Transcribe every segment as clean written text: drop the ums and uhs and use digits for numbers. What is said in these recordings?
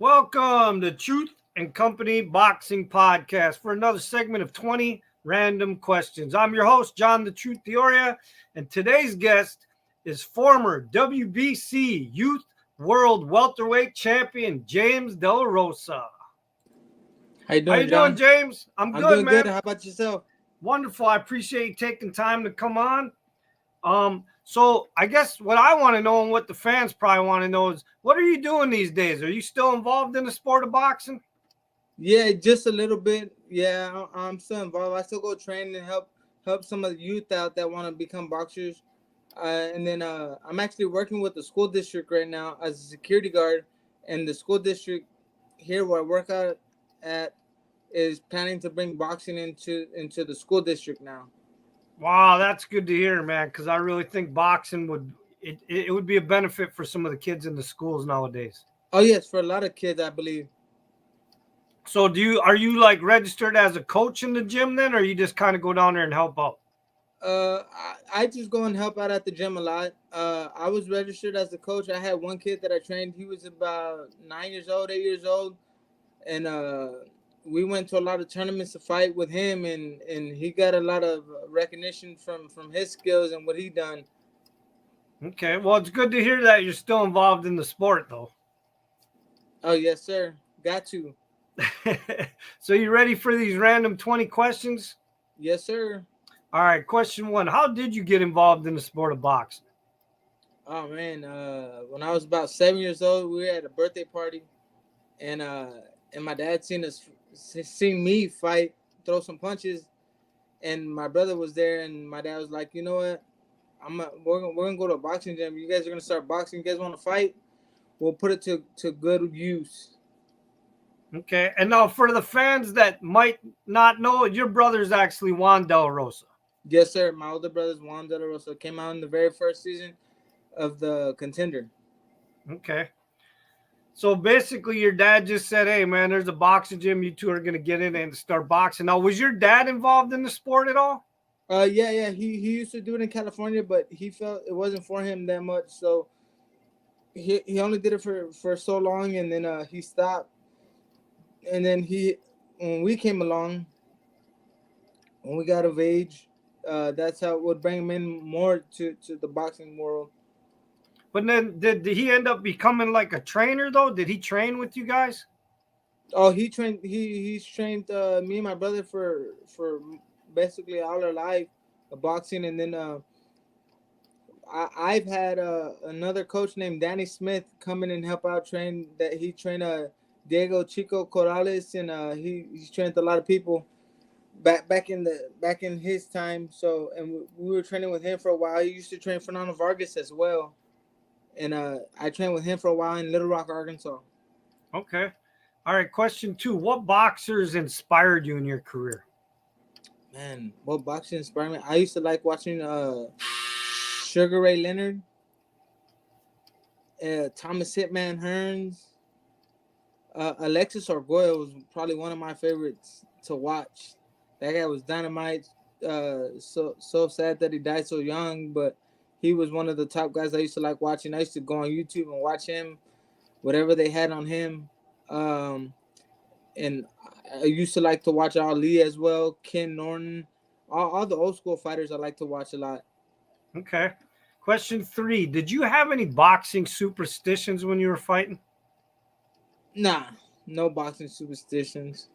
Welcome to Truth and Company Boxing Podcast for another segment of 20 random questions. I'm your host, John the Truth Dioria, and today's guest is former WBC Youth World Welterweight Champion James De La Rosa. How you doing, John? James? I'm good, doing man. Good. How about yourself? Wonderful. I appreciate you taking time to come on. So I guess what I want to know and what the fans probably want to know is, what are you doing these days? Are you still involved in the sport of boxing? Yeah, just a little bit. Yeah, I'm still involved. I still go train and help some of the youth out that want to become boxers. And then I'm actually working with the school district right now as a security guard. And the school district here where I work out at is planning to bring boxing into the school district now. Wow, that's good to hear, man, because I really think boxing would be a benefit for some of the kids in the schools nowadays. Oh, yes, for a lot of kids, I believe. So are you like registered as a coach in the gym then, or you just kind of go down there and help out? I just go and help out at the gym a lot. I was registered as a coach. I had one kid that I trained. He was about 8 years old, and we went to a lot of tournaments to fight with him, and he got a lot of recognition from his skills and what he done. Okay, well, it's good to hear that you're still involved in the sport, though. Oh, yes, sir. Got to. So you ready for these random 20 questions? Yes, sir. All right, question 1. How did you get involved in the sport of boxing? Oh, man. When I was about 7 years old, we were at a birthday party, and my dad seen me fight, throw some punches, and my brother was there, and my dad was like, you know what? We're gonna go to a boxing gym. You guys are gonna start boxing. You guys want to fight? We'll put it to good use. Okay, and now for the fans that might not know, your brother's actually Juan De La Rosa. Yes, sir. My older brother's Juan De La Rosa. Came out in the very first season of the Contender. Okay. So basically, your dad just said, hey, man, there's a boxing gym. You two are going to get in and start boxing. Now, was your dad involved in the sport at all? Yeah. He used to do it in California, but he felt it wasn't for him that much. So he only did it for so long, and then he stopped. And then when we came along, when we got of age, that's how it would bring him in more to the boxing world. But then did he end up becoming like a trainer, though? Did he train with you guys? Oh, he trained. He's trained me and my brother for basically all our life, boxing, and then I've had another coach named Danny Smith come in and help out train. That he trained Diego Chico Corrales, and he's trained a lot of people back in his time. So, and we were training with him for a while. He used to train Fernando Vargas as well, and I trained with him for a while in Little Rock, Arkansas. Okay. All right. Question 2. What boxers inspired you in your career? Man, what boxing inspired me? I used to like watching Sugar Ray Leonard, Thomas Hitman Hearns, Alexis Arguello was probably one of my favorites to watch. That guy was dynamite. So sad that he died so young, but he was one of the top guys I used to like watching. I used to go on YouTube and watch him, whatever they had on him. And I used to like to watch Ali as well, Ken Norton, all the old school fighters I like to watch a lot. Okay. Question 3. Did you have any boxing superstitions when you were fighting? Nah, no boxing superstitions.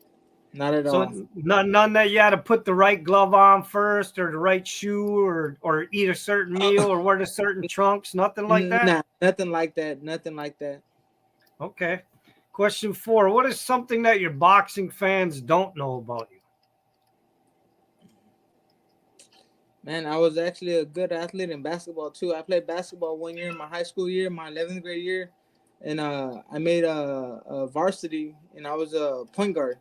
Not at all. So none that you had to put the right glove on first, or the right shoe, or eat a certain meal, or wear the certain trunks, nothing like that? Nah, nothing like that. Nothing like that. Okay. Question 4. What is something that your boxing fans don't know about you? Man, I was actually a good athlete in basketball too. I played basketball 1 year in my high school year, my 11th grade year, and I made a varsity, and I was a point guard.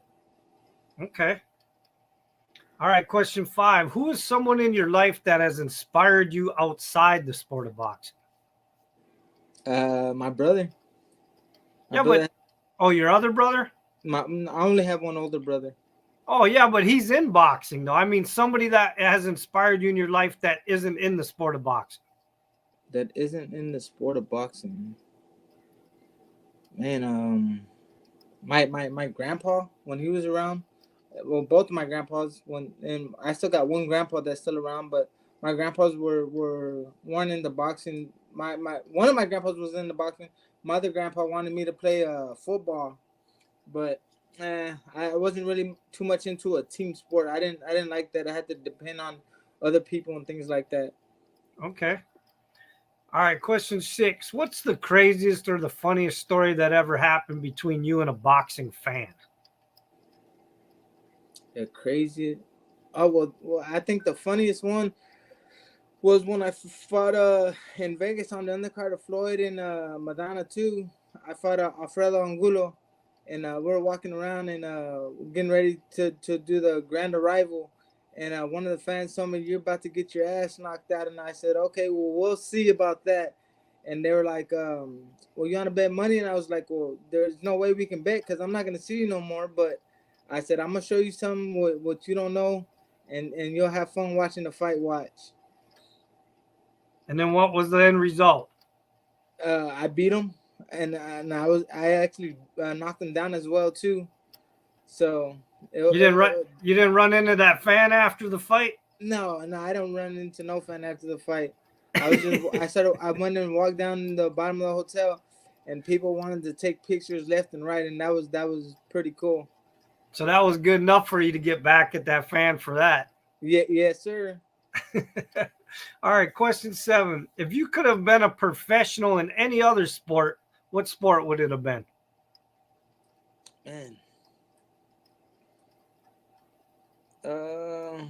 Okay. All right. Question 5. Who is someone in your life that has inspired you outside the sport of boxing? My brother. Your other brother? I only have one older brother. Oh, yeah, but he's in boxing, though. I mean, somebody that has inspired you in your life that isn't in the sport of boxing. That isn't in the sport of boxing. Man, My grandpa when he was around. Well, both of my grandpas and I still got one grandpa that's still around, but my grandpas weren't in the boxing. My one of my grandpas was in the boxing. My other grandpa wanted me to play football, but I wasn't really too much into a team sport. I didn't like that. I had to depend on other people and things like that. Okay. All right, question 6. What's the craziest or the funniest story that ever happened between you and a boxing fan? The crazy. Oh well, I think the funniest one was when I fought in Vegas on the undercard of Floyd and Madonna too. I fought Alfredo Angulo, and we were walking around and getting ready to do the grand arrival. And one of the fans told me, "You're about to get your ass knocked out," and I said, "Okay, well we'll see about that." And they were like, "Well, you want to bet money?" And I was like, "Well, there's no way we can bet because I'm not gonna see you no more." But I said, "I'm gonna show you something what you don't know, and you'll have fun watching the fight. Watch." And then what was the end result? I beat him, and I actually knocked him down as well too. So You didn't run into that fan after the fight? no, I don't run into no fan after the fight. I went and walked down the bottom of the hotel, and people wanted to take pictures left and right, and that was pretty cool. So that was good enough for you to get back at that fan for that. Yeah, yes, sir. All right, question 7. If you could have been a professional in any other sport, what sport would it have been? Man. Uh,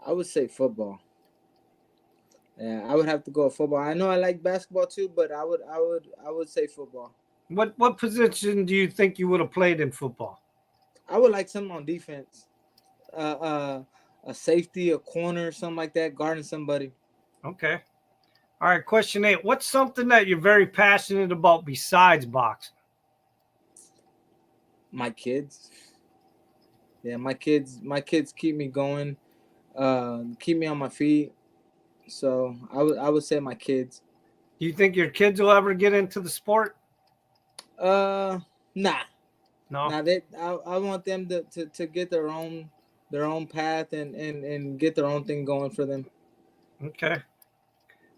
I would say football. Yeah, I would have to go with football. I know I like basketball too, but I would say football. What position do you think you would have played in football? I would like something on defense. A safety, a corner, something like that, guarding somebody. Okay. All right, question 8. What's something that you're very passionate about besides boxing? My kids. Yeah, my kids keep me going, keep me on my feet. So I would say my kids. Do you think your kids will ever get into the sport? Uh, nah, No. I want them to get their own path and get their own thing going for them. Okay.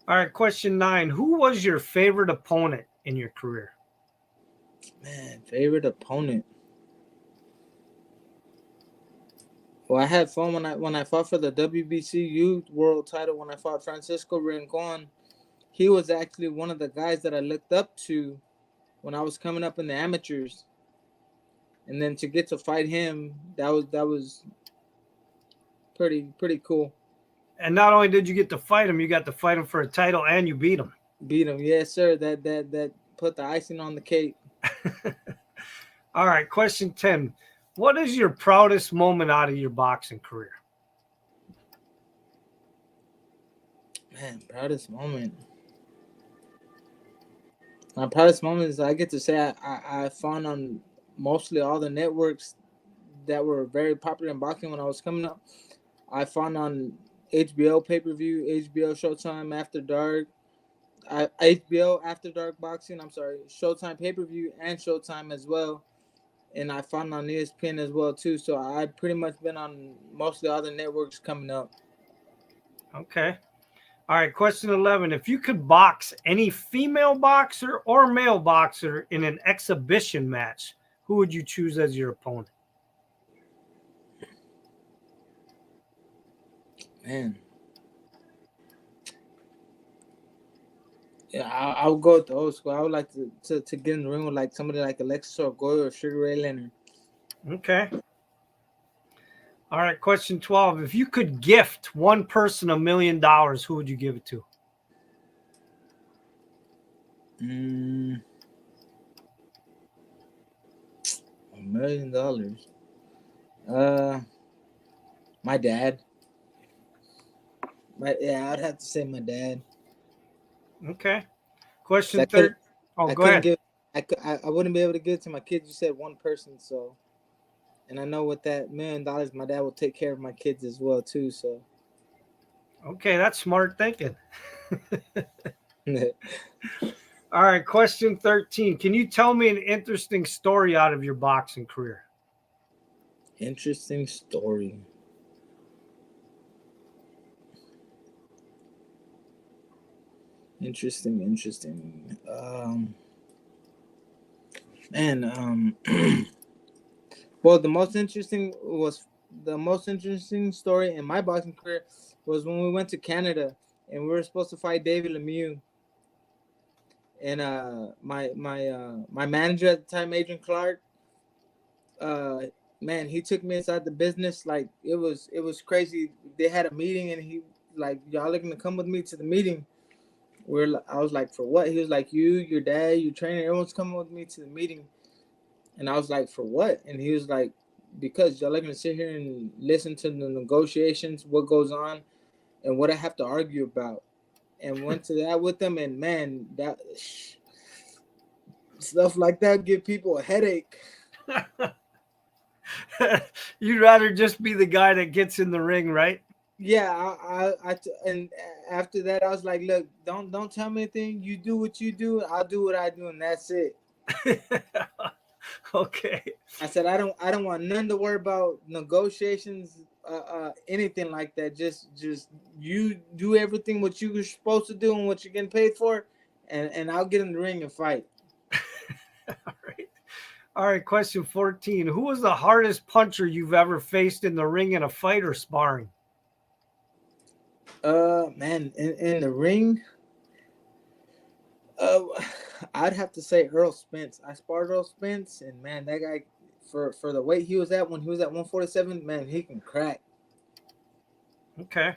All right, question 9. Who was your favorite opponent in your career? Man, favorite opponent. Well, I had fun when I fought for the WBC Youth World Title when I fought Francisco Rincon. He was actually one of the guys that I looked up to when I was coming up in the amateurs, and then to get to fight him, that was pretty cool. And not only did you get to fight him, you got to fight him for a title and you beat him. Beat him, yes sir. That put the icing on the cake. All right, question 10. What is your proudest moment out of your boxing career? Man, proudest moment. My proudest moment is I get to say I found on mostly all the networks that were very popular in boxing when I was coming up. I found on HBO pay-per-view, HBO Showtime After Dark, HBO After Dark Boxing. I'm sorry, Showtime pay-per-view and Showtime as well. And I found on ESPN as well too. So I pretty much been on mostly all the networks coming up. Okay. All right, question 11. If you could box any female boxer or male boxer in an exhibition match, who would you choose as your opponent? Man. Yeah, I would go with the old school. I would like to get in the ring with like somebody like Alexis Orgoy or Sugar Ray Leonard. Okay. All right, question 12. If you could gift one person $1 million, who would you give it to? $1 million. My dad. I'd have to say my dad. Okay. Question I 3. Oh, I go couldn't ahead. give. I wouldn't be able to give it to my kids. You said one person, so, and I know with that $1 million, my dad will take care of my kids as well too. So. Okay, that's smart thinking. All All right, question 13. Can you tell me an interesting story out of your boxing career? Interesting story. Interesting. Well, the most interesting story in my boxing career was when we went to Canada and we were supposed to fight David Lemieux. And my manager at the time, Adrian Clark, man, he took me inside the business. Like it was crazy. They had a meeting and he like, y'all are gonna come with me to the meeting. I was like, for what? He was like, you, your dad, your trainer, everyone's coming with me to the meeting. And I was like, for what? And he was like, because y'all are gonna sit here and listen to the negotiations, what goes on, and what I have to argue about. And went to that with them, and man, that stuff like that give people a headache. You'd rather just be the guy that gets in the ring, right? Yeah, and after that, I was like, look, don't tell me anything. You do what you do, I'll do what I do, and that's it. Okay. I said I don't want none to worry about negotiations, anything like that. Just you do everything what you were supposed to do and what you're getting paid for, and I'll get in the ring and fight. All right. Question 14. Who was the hardest puncher you've ever faced in the ring in a fight or sparring? Man, in the ring, I'd have to say Earl Spence. I sparred Earl Spence, and man, that guy, for the weight he was at when he was at 147, man, he can crack. Okay.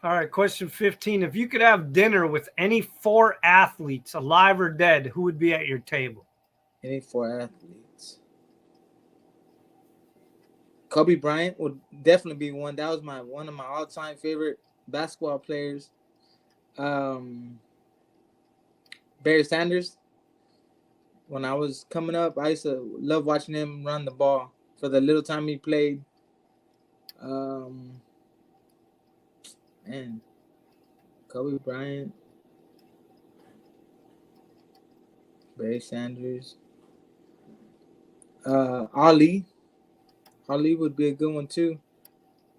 All right. Question 15. If you could have dinner with any 4 athletes, alive or dead, who would be at your table? Any 4 athletes? Kobe Bryant would definitely be one. That was one of my all-time favorite basketball players. Barry Sanders. When I was coming up, I used to love watching him run the ball for the little time he played. Man, Kobe Bryant, Barry Sanders, Ali. Ali would be a good one too.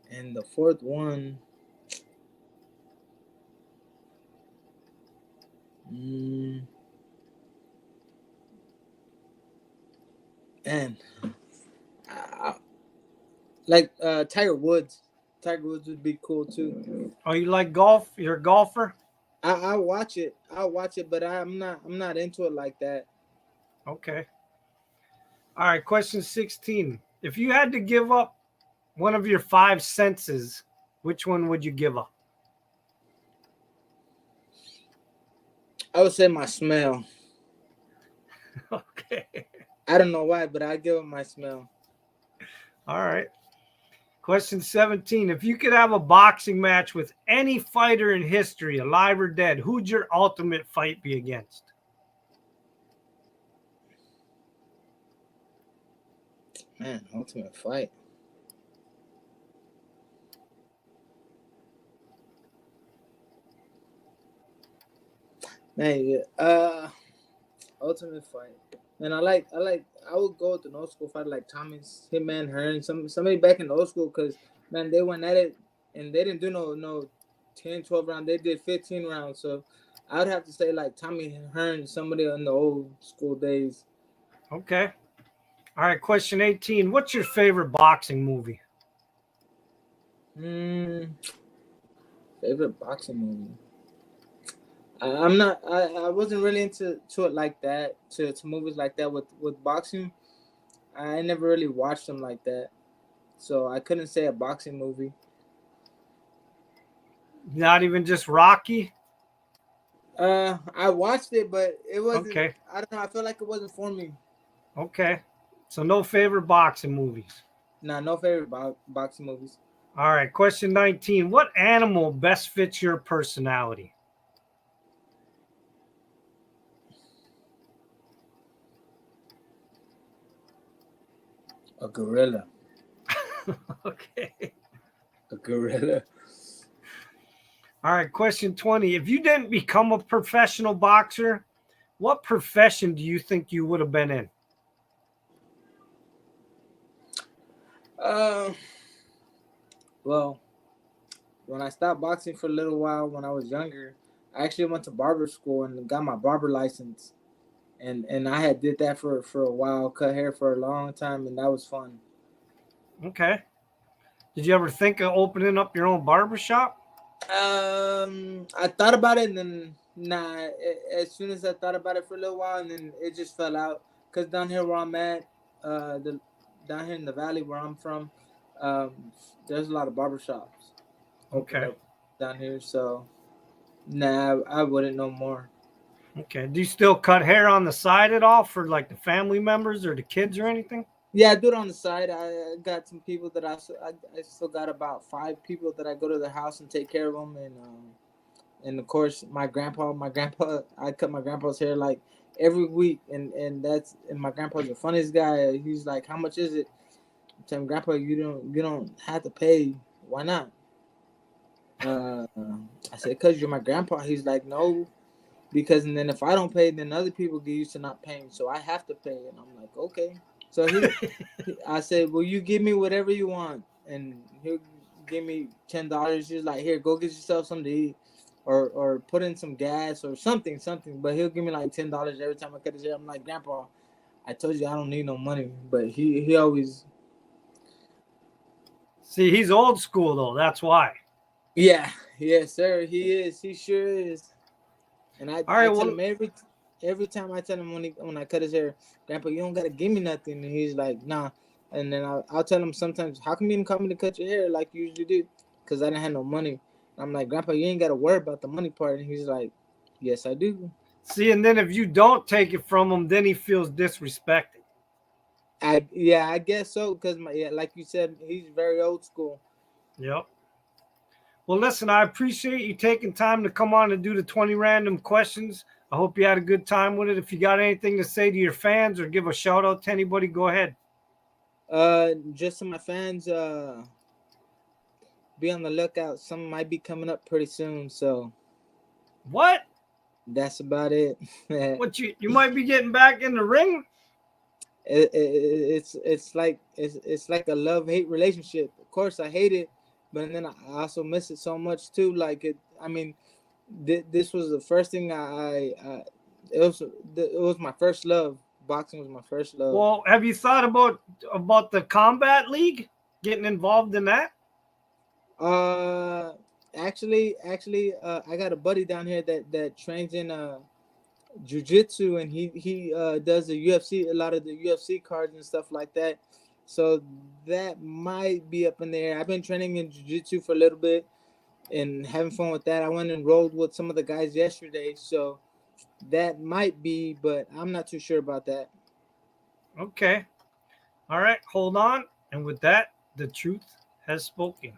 And the 4th one, man, like Tiger Woods. Tiger Woods would be cool too. Oh, you like golf? You're a golfer? I watch it. I'll watch it, but I'm not into it like that. Okay. All right. Question 16. If you had to give up one of your 5 senses, which one would you give up? I would say my smell. Okay. I don't know why, but I give up my smell. All right. Question 17. If you could have a boxing match with any fighter in history, alive or dead, who'd your ultimate fight be against? Man, ultimate fight. Man, ultimate fight. And I would go with an old school fighter like Thomas Hitman Hearn, somebody back in the old school, because man, they went at it and they didn't do no 10, 12 rounds. They did 15 rounds. So I would have to say like Tommy Hearn, somebody in the old school days. Okay. All right. Question 18. What's your favorite boxing movie? Favorite boxing movie. I wasn't really into it like that, to movies like that with boxing. I never really watched them like that, so I couldn't say a boxing movie. Not even just Rocky? I watched it, but it wasn't. Okay. I don't know. I feel like it wasn't for me. Okay. So no favorite boxing movies? Nah, no favorite boxing movies. All right. Question 19. What animal best fits your personality? A gorilla. Okay. A gorilla. All right. Question 20. If you didn't become a professional boxer, what profession do you think you would have been in? Well, when I stopped boxing for a little while when I was younger, I actually went to barber school and got my barber license. And I had did that for a while, cut hair for a long time, and that was fun. Okay. Did you ever think of opening up your own barber shop? I thought about it, and then as soon as I thought about it for a little while, and then it just fell out. Cause down here where I'm at, down here in the valley where I'm from, there's a lot of barber shops opened up down here. So I wouldn't know more. Okay. Do you still cut hair on the side at all for like the family members or the kids or anything? Yeah, I do it on the side. I got some people that I still got about 5 people that I go to their house and take care of them, and of course my grandpa, I cut my grandpa's hair like every week, and my grandpa's the funniest guy. He's like, how much is it? I'm telling Grandpa, you don't have to pay. Why not? I said, cause you're my grandpa. He's like, no, because and then if I don't pay, then other people get used to not paying, so I have to pay. And I'm like, okay. So I said, well, you give me whatever you want, and he'll give me $10. He's like, here, go get yourself something to eat, or put in some gas or something. But he'll give me like $10 every time I cut his hair. I'm like, Grandpa, I told you I don't need no money, but he always. See, he's old school though. That's why. Yeah, yes, sir. He is. He sure is. And I tell him every time I tell him when I cut his hair, Grandpa, you don't gotta give me nothing. And he's like, nah. And then I'll tell him sometimes, how come you didn't call me to cut your hair like you usually do? Because I didn't have no money. I'm like, Grandpa, you ain't gotta worry about the money part. And he's like, yes, I do. See, and then if you don't take it from him, then he feels disrespected. I guess so. Because like you said, he's very old school. Yep. Well, listen, I appreciate you taking time to come on and do the 20 random questions. I hope you had a good time with it. If you got anything to say to your fans or give a shout out to anybody, go ahead. Just to my fans, be on the lookout. Some might be coming up pretty soon. So what? That's about it. What you might be getting back in the ring? It's like a love-hate relationship. Of course, I hate it, but then I also miss it so much too. Like it, I mean, this was the first thing it was my first love. Boxing was my first love. Well, have you thought about the combat league? Getting involved in that? Actually, I got a buddy down here that trains in JiuJitsu, and he does the UFC, a lot of the UFC cards and stuff like that. So that might be up in the air. I've been training in JiuJitsu for a little bit and having fun with that. I went and rolled with some of the guys yesterday, so that might be, but I'm not too sure about that. Okay. All right, hold on. And with that, the truth has spoken.